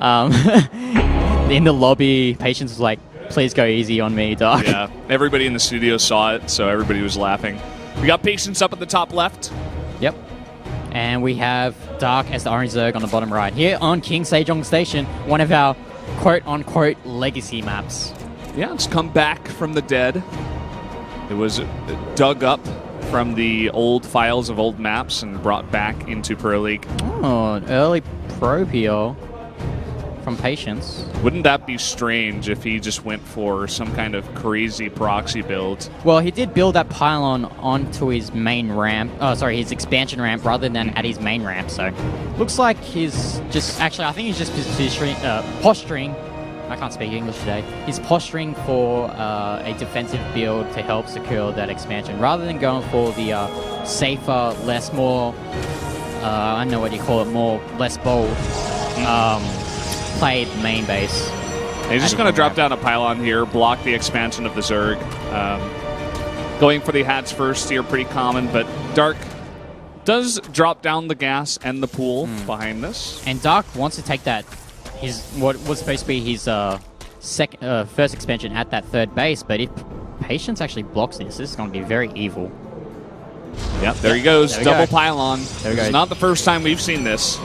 In the lobby, Patience was like, please go easy on me, Dark. Yeah, everybody in the studio saw it, so everybody was laughing. We got Patience up at the top left. Yep. And we have Dark as the orange Zerg on the bottom right. Here on King Sejong Station, one of our quote-unquote legacy maps. Yeah, it's come back from the dead. It was dug up from the old files of old maps and brought back into Pro League. Oh, an early probe here from Patience. Wouldn't that be strange if he just went for some kind of crazy proxy build? Well, he did build that pylon onto his main ramp. Oh, sorry, his expansion ramp rather than at his main ramp. So, looks like he's just actually. I think he's just posturing. I can't speak English today. He's posturing for a defensive build to help secure that expansion, rather than going for the safer, more. I don't know what you call it, less bold. Played main base. He's just going to drop down a pylon here, block the expansion of the Zerg. Going for the hats first here, pretty common, but Dark does drop down the gas and the pool behind this. And Dark wants to take that, what was supposed to be his first expansion at that third base, but if Patience actually blocks this is going to be very evil. Yep, there he goes, double pylon. It's not the first time we've seen this.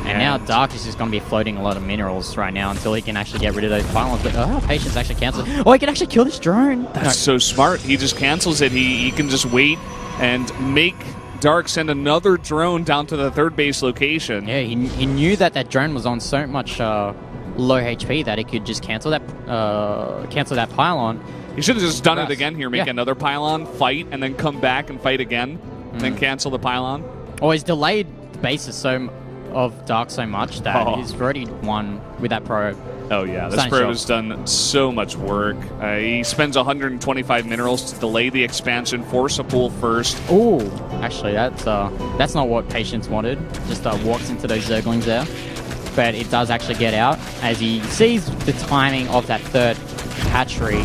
And now Dark is just going to be floating a lot of minerals right now until he can actually get rid of those pylons. But Patience actually cancels. Oh, he can actually kill this drone. That's so smart. He just cancels it. He can just wait and make Dark send another drone down to the third base location. Yeah, he knew that drone was on so much low HP that it could just cancel that pylon. He should have just done it again here, make another pylon, fight, and then come back and fight again, and then cancel the pylon. Oh, he's delayed the bases of Dark so much that he's already won with that probe. Oh yeah, this probe has done so much work. He spends 125 minerals to delay the expansion, force a pull first. Ooh, actually that's not what Patience wanted. Just walks into those Zerglings there. But it does actually get out as he sees the timing of that third hatchery,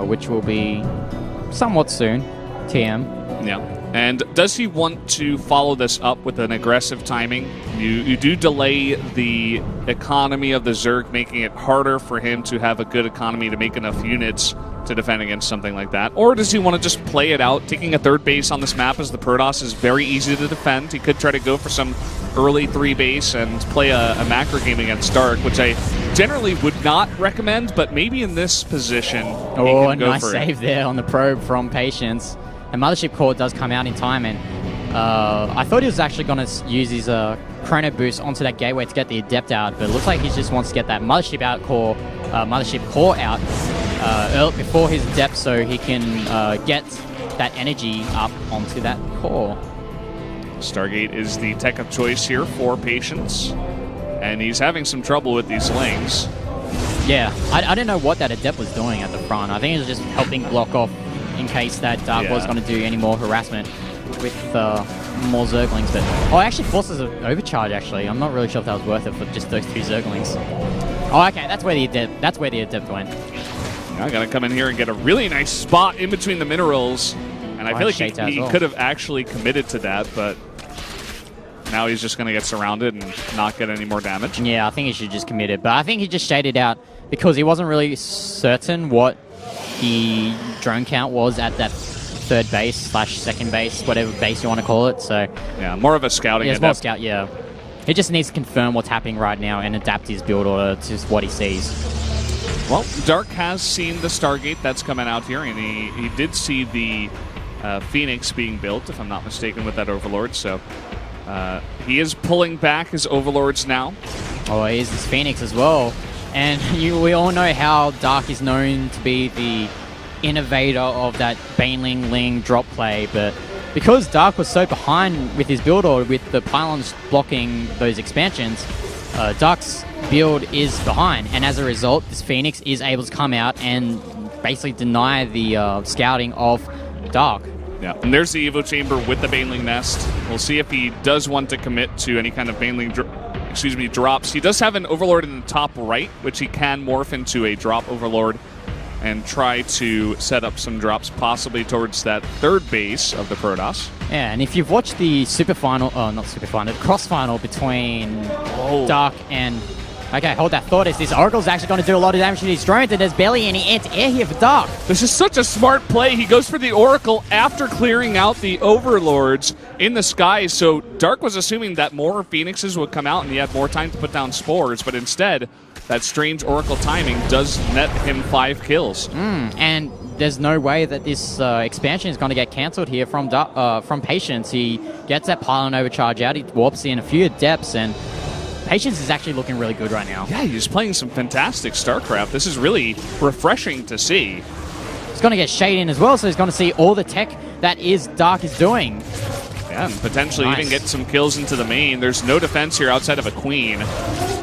which will be somewhat soon, TM. Yeah. And does he want to follow this up with an aggressive timing? You do delay the economy of the Zerg, making it harder for him to have a good economy to make enough units to defend against something like that. Or does he want to just play it out? Taking a third base on this map as the Protoss is very easy to defend. He could try to go for some early 3 base and play a macro game against Dark, which I generally would not recommend, but maybe in this position, oh, a nice save there on the probe from Patience. The Mothership Core does come out in time, and I thought he was actually going to use his Chrono Boost onto that gateway to get the Adept out, but it looks like he just wants to get that Mothership Core out before his Adept so he can get that energy up onto that core. Stargate is the tech of choice here for Patience, and he's having some trouble with these Lings. Yeah, I don't know what that Adept was doing at the front. I think it was just helping block off in case that Dark was going to do any more harassment with more Zerglings. But it actually forces an overcharge. Actually, I'm not really sure if that was worth it for just those 2 Zerglings. Oh, okay, that's where the Adept went. I'm gonna come in here and get a really nice spot in between the minerals, and I feel like he could have actually committed to that, but now he's just gonna get surrounded and not get any more damage. Yeah, I think he should just commit it, but I think he just shaded out because he wasn't really certain what the drone count was at that third base / second base, whatever base you want to call it. So yeah, more of a scouting. Yeah, it's more scout. Yeah, he just needs to confirm what's happening right now and adapt his build order to what he sees. Well, Dark has seen the Stargate that's coming out here, and he did see the Phoenix being built, if I'm not mistaken, with that Overlord. So he is pulling back his Overlords now. Oh, here's this Phoenix as well. And we all know how Dark is known to be the innovator of that Baneling Ling drop play, but because Dark was so behind with his build order, with the pylons blocking those expansions, Dark's build is behind, and as a result, this Phoenix is able to come out and basically deny the scouting of Dark. Yeah, and there's the Evo Chamber with the Baneling Nest. We'll see if he does want to commit to any kind of Baneling drops. He does have an Overlord in the top right, which he can morph into a drop Overlord and try to set up some drops possibly towards that third base of the Protoss. Yeah, and if you've watched the super final, not super final, the cross final between Dark and... Okay, hold that thought. Is this Oracle's actually going to do a lot of damage to these drones, and there's barely any anti-air here for Dark. This is such a smart play. He goes for the Oracle after clearing out the Overlords in the sky. So Dark was assuming that more Phoenixes would come out and he had more time to put down spores, but instead, that strange Oracle timing does net him 5 kills. And there's no way that this expansion is going to get cancelled here from Patience. He gets that pylon overcharge out, he warps in a few depths, and Patience is actually looking really good right now. Yeah, he's playing some fantastic StarCraft. This is really refreshing to see. He's going to get Shade in as well, so he's going to see all the tech that Dark is doing. Yeah, and potentially even get some kills into the main. There's no defense here outside of a Queen.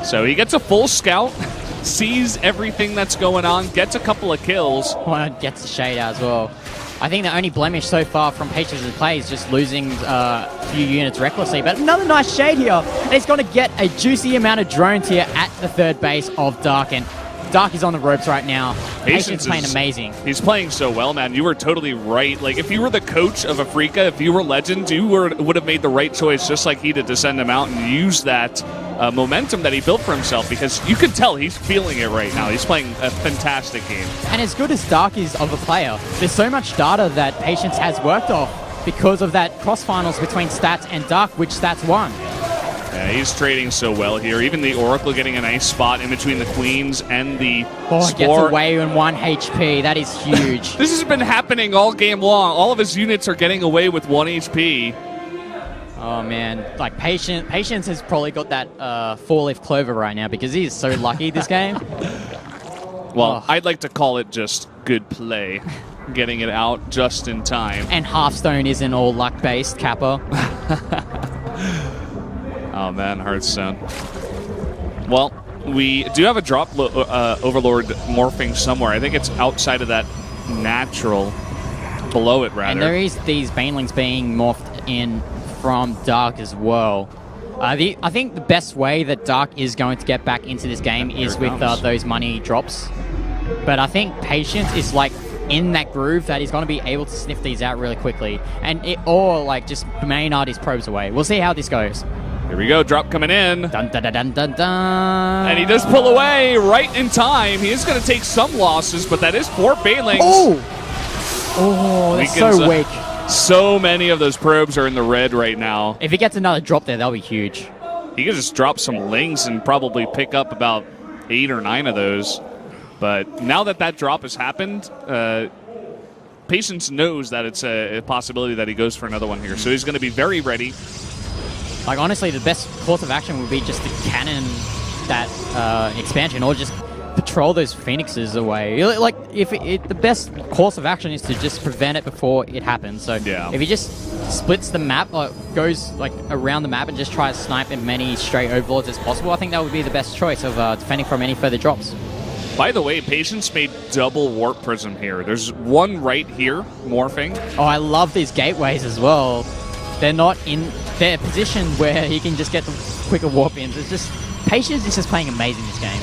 So he gets a full scout, sees everything that's going on, gets a couple of kills. Well, gets the Shade out as well. I think the only blemish so far from Patience's play is just losing a few units recklessly. But another nice Shade here. And he's going to get a juicy amount of drones here at the third base of Dark. And Dark is on the ropes right now. Patience playing amazing. He's playing so well, man. You were totally right. Like, if you were the coach of Afrika, if you were Legend, you would have made the right choice, just like he did, to send him out and use that momentum that he built for himself, because you can tell he's feeling it right now. He's playing a fantastic game. And as good as Dark is of a player, there's so much data that Patience has worked off because of that cross-finals between Stats and Dark, which Stats won. Yeah, he's trading so well here. Even the Oracle getting a nice spot in between the Queens and the Spore. Gets away in 1 HP. That is huge. This has been happening all game long. All of his units are getting away with 1 HP. Oh, man. Like, Patience has probably got that 4-leaf clover right now because he is so lucky this game. Well, I'd like to call it just good play. Getting it out just in time. And Hearthstone isn't all luck-based, Kappa. Oh man, Hearthstone. Well, we do have a drop Overlord morphing somewhere. I think it's outside of that natural, below it rather. And there is these Banelings being morphed in from Dark as well. I think the best way that Dark is going to get back into this game is with those money drops. But I think Patience is like in that groove that he's going to be able to sniff these out really quickly. Or like just Maynard his probes away. We'll see how this goes. Here we go, drop coming in. Dun, dun, dun, dun, dun, dun. And he does pull away right in time. He is going to take some losses, but that is 4 Banelings. Oh, that's so weak. So many of those probes are in the red right now. If he gets another drop there, that'll be huge. He could just drop some Lings and probably pick up about 8 or 9 of those. But now that drop has happened, Patience knows that it's a possibility that he goes for another one here. So he's going to be very ready. Like, honestly, the best course of action would be just to cannon that expansion or just patrol those Phoenixes away. Like, the best course of action is to just prevent it before it happens. So if he just splits the map, or goes like around the map and just tries to snipe as many stray Overlords as possible, I think that would be the best choice of defending from any further drops. By the way, Patience made double Warp Prism here. There's one right here, morphing. Oh, I love these gateways as well. They're not in their position where he can just get the quicker warp ins. It's just, Patience is just playing amazing this game.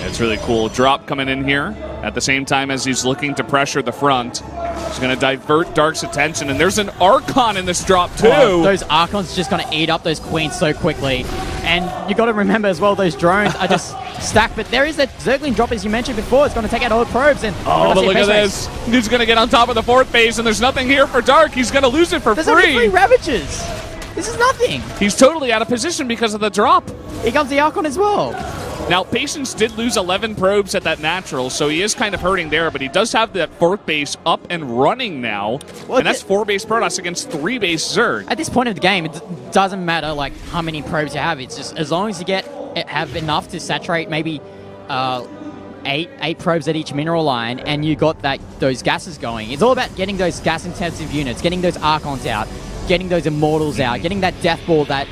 It's really cool. Drop coming in here at the same time as he's looking to pressure the front. He's going to divert Dark's attention, and there's an Archon in this drop too. Those Archons just going to eat up those Queens so quickly. And you got to remember as well, those drones are just stacked. But there is that Zergling drop, as you mentioned before. It's going to take out all the probes. And but look at this. He's going to get on top of the 4th base, and there's nothing here for Dark. He's going to lose it for free. There's only 3 Ravagers. This is nothing. He's totally out of position because of the drop. Here comes the Archon as well. Now, Patience did lose 11 probes at that natural, so he is kind of hurting there, but he does have that 4th base up and running now, and that's 4 base Protoss against 3 base Zerg. At this point of the game, it doesn't matter like how many probes you have. It's just as long as you have enough to saturate maybe 8 probes at each mineral line, and you got those gases going. It's all about getting those gas-intensive units, getting those Archons out, getting those Immortals out, getting that Death Ball that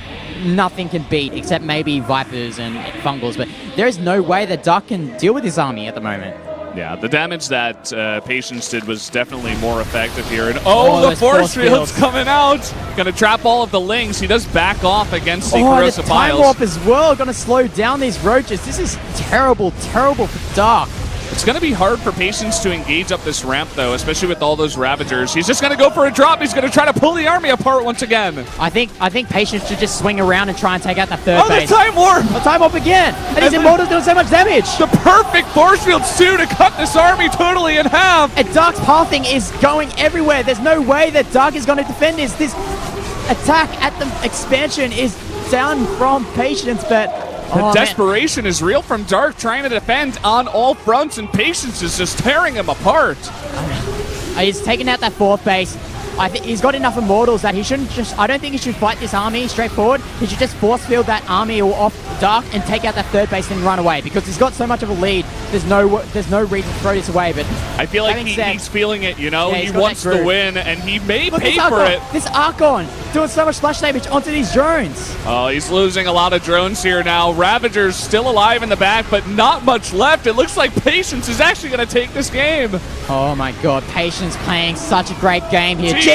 nothing can beat except maybe Vipers and Fungals, but there is no way that Dark can deal with his army at the moment. Yeah, the damage that Patience did was definitely more effective here. And the force field's coming out! Gonna trap all of the Lings. He does back off against the Corrosive Time Piles. Warp as well, gonna slow down these Roaches. This is terrible, terrible for Dark. It's going to be hard for Patience to engage up this ramp, though, especially with all those Ravagers. He's just going to go for a drop. He's going to try to pull the army apart once again. I think Patience should just swing around and try and take out that third base. The Time Warp! The Time Warp again! And his Immortal's doing so much damage! The perfect force fields, too, to cut this army totally in half! And Dark's pathing is going everywhere. There's no way that Dark is going to defend this. This attack at the expansion is down from Patience, but... The desperation is real from Dark, trying to defend on all fronts, and Patience is just tearing him apart. He's taking out that fourth base. I think he's got enough Immortals that he shouldn't just... I don't think he should fight this army straightforward. He should just force field that army or off Dark and take out that third base and run away, because he's got so much of a lead. There's no reason to throw this away, but... I feel like he's feeling it, you know? Yeah, he wants to win, and he may pay for it. This Archon doing so much splash damage onto these drones. Oh, he's losing a lot of drones here now. Ravager's still alive in the back, but not much left. It looks like Patience is actually going to take this game. Oh my god, Patience playing such a great game here. GG!